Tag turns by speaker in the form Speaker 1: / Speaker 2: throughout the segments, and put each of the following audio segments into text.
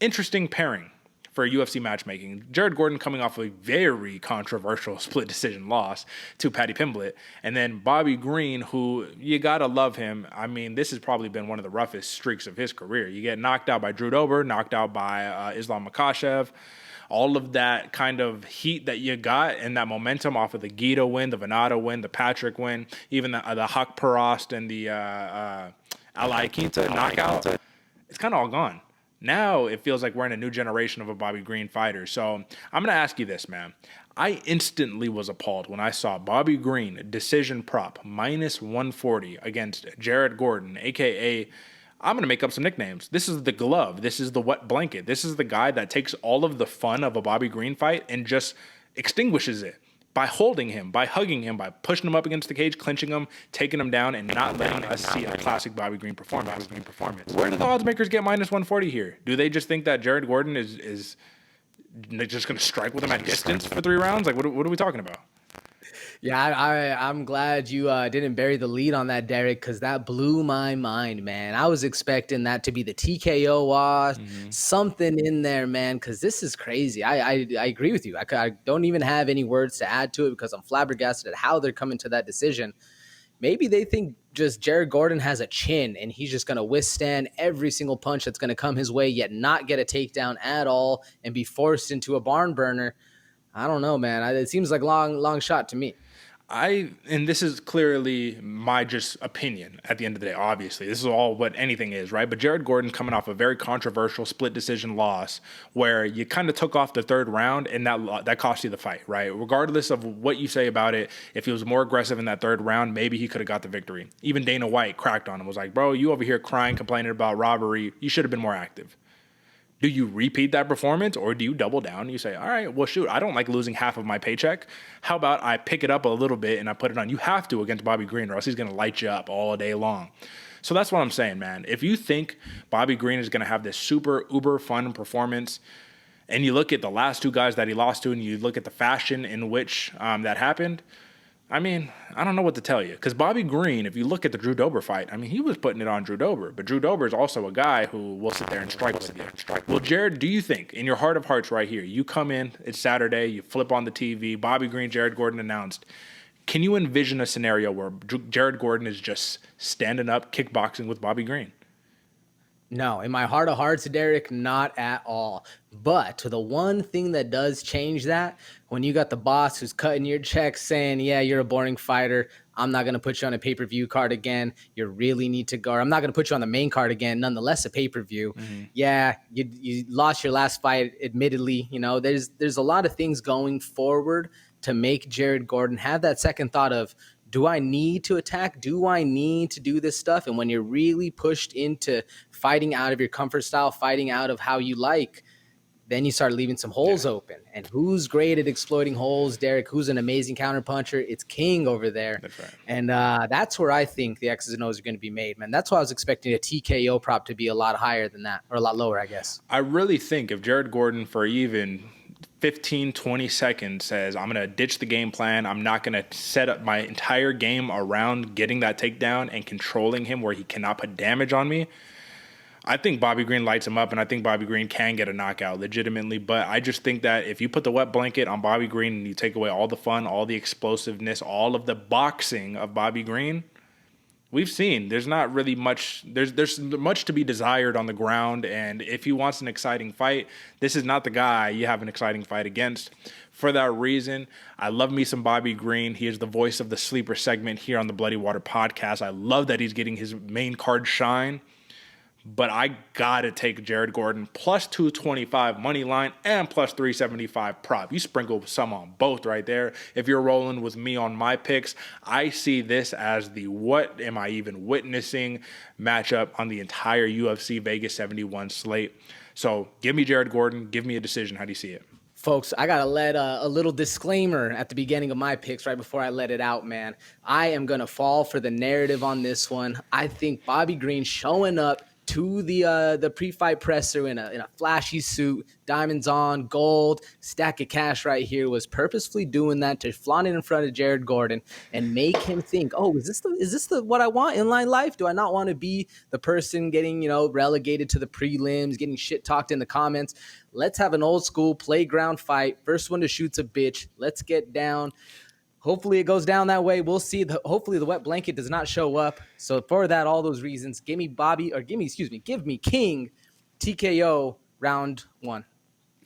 Speaker 1: interesting pairing for UFC matchmaking. Jared Gordon coming off a very controversial split decision loss to Paddy Pimblett. And then Bobby Green, who you got to love him. I mean, this has probably been one of the roughest streaks of his career. You get knocked out by Drew Dober, knocked out by Islam Makhachev. All of that kind of heat that you got and that momentum off of the Guido win, the Venata win, the Patrick win, even the Haq Perast and the Ali Quinta knockout, it's kind of all gone. Now it feels like we're in a new generation of a Bobby Green fighter. So I'm going to ask you this, man. I instantly was appalled when I saw Bobby Green decision prop minus 140 against Jared Gordon, a.k.a. I'm going to make up some nicknames. This is the glove. This is the wet blanket. This is the guy that takes all of the fun of a Bobby Green fight and just extinguishes it by holding him, by hugging him, by pushing him up against the cage, clinching him, taking him down, and not letting us see a classic Bobby Green performance. Where do the odds makers get minus 140 here? Do they just think that Jared Gordon is just going to strike with him at distance for 3 rounds? Like, what are we talking about?
Speaker 2: Yeah, I'm glad you didn't bury the lead on that, Derek, because that blew my mind, man. I was expecting that to be the TKO loss, something in there, man, because this is crazy. I agree with you. I don't even have any words to add to it because I'm flabbergasted at how they're coming to that decision. Maybe they think just Jared Gordon has a chin and he's just going to withstand every single punch that's going to come his way, yet not get a takedown at all and be forced into a barn burner. I don't know, man. It seems like long shot to me.
Speaker 1: And this is clearly my just opinion at the end of the day, obviously. This is all what anything is, right? But Jared Gordon coming off a very controversial split decision loss where you kind of took off the 3rd round and that cost you the fight, right? Regardless of what you say about it, if he was more aggressive in that 3rd round, maybe he could have got the victory. Even Dana White cracked on him, was like, bro, you over here crying, complaining about robbery. You should have been more active. Do you repeat that performance or do you double down? You say, all right, well, shoot, I don't like losing half of my paycheck. How about I pick it up a little bit and I put it on? You have to against Bobby Green or else he's going to light you up all day long. So that's what I'm saying, man. If you think Bobby Green is going to have this super uber fun performance and you look at the last 2 guys that he lost to and you look at the fashion in which that happened, I mean, I don't know what to tell you. Because Bobby Green, if you look at the Drew Dober fight, I mean, he was putting it on Drew Dober. But Drew Dober is also a guy who will sit there and strike with you. Well, Jared, do you think, in your heart of hearts right here, you come in, it's Saturday, you flip on the TV, Bobby Green, Jared Gordon announced. Can you envision a scenario where Jared Gordon is just standing up, kickboxing with Bobby Green?
Speaker 2: No, in my heart of hearts, Derek, not at all. But to the one thing that does change that, when you got the boss who's cutting your checks saying, yeah, you're a boring fighter, I'm not going to put you on a pay-per-view card again. You really need to go. I'm not going to put you on the main card again, nonetheless a pay-per-view. Yeah, you lost your last fight, admittedly. You know, there's a lot of things going forward to make Jared Gordon have that second thought of, do I need to attack? Do I need to do this stuff? And when you're really pushed into fighting out of your comfort style, fighting out of how you like, then you start leaving some holes open. And who's great at exploiting holes, Derek? Who's an amazing counterpuncher? It's King over there.
Speaker 1: That's right.
Speaker 2: And that's where I think the X's and O's are going to be made, man. That's why I was expecting a TKO prop to be a lot higher than that, or a lot lower, I guess.
Speaker 1: I really think if Jared Gordon for even 15, 20 seconds says, I'm going to ditch the game plan. I'm not going to set up my entire game around getting that takedown and controlling him where he cannot put damage on me. I think Bobby Green lights him up, and I think Bobby Green can get a knockout legitimately. But I just think that if you put the wet blanket on Bobby Green and you take away all the fun, all the explosiveness, all of the boxing of Bobby Green, we've seen there's not really much. There's much to be desired on the ground, and if he wants an exciting fight, this is not the guy you have an exciting fight against. For that reason, I love me some Bobby Green. He is the voice of the sleeper segment here on the Bloody Water podcast. I love that he's getting his main card shine. But I got to take Jared Gordon plus 225 money line and plus 375 prop. You sprinkle some on both right there. If you're rolling with me on my picks, I see this as the what am I even witnessing matchup on the entire UFC Vegas 71 slate. So give me Jared Gordon. Give me a decision. How do you see it?
Speaker 2: Folks, I got to let a little disclaimer at the beginning of my picks right before I let it out, man. I am going to fall for the narrative on this one. I think Bobby Green showing up to the pre-fight presser in a flashy suit, diamonds on, gold, stack of cash right here, was purposefully doing that to flaunt it in front of Jared Gordon and make him think, oh, is this the what I want in life? Do I not want to be the person getting, relegated to the prelims, getting shit talked in the comments? Let's have an old school playground fight. First one to shoot's a bitch. Let's get down. Hopefully it goes down that way. We'll see. Hopefully the wet blanket does not show up. So for that, all those reasons, give me King TKO round 1.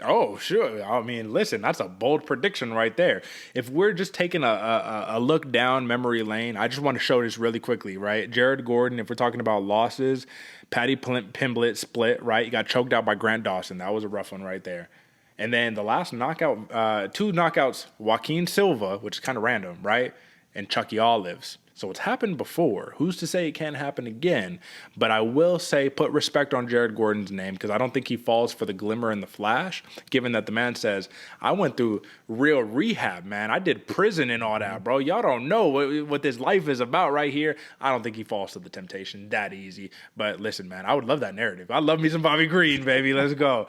Speaker 1: Oh, sure. I mean, listen, that's a bold prediction right there. If we're just taking a look down memory lane, I just want to show this really quickly, right? Jared Gordon, if we're talking about losses, Paddy Pimblett split, right? He got choked out by Grant Dawson. That was a rough one right there. And then the last knockout, 2 knockouts, Joaquin Silva, which is kind of random, right? And Chucky Olives. So it's happened before. Who's to say it can't happen again? But I will say put respect on Jared Gordon's name, because I don't think he falls for the glimmer and the flash, given that the man says, I went through real rehab, man. I did prison and all that, bro. Y'all don't know what this life is about right here. I don't think he falls to the temptation that easy. But listen, man, I would love that narrative. I love me some Bobby Green, baby. Let's go.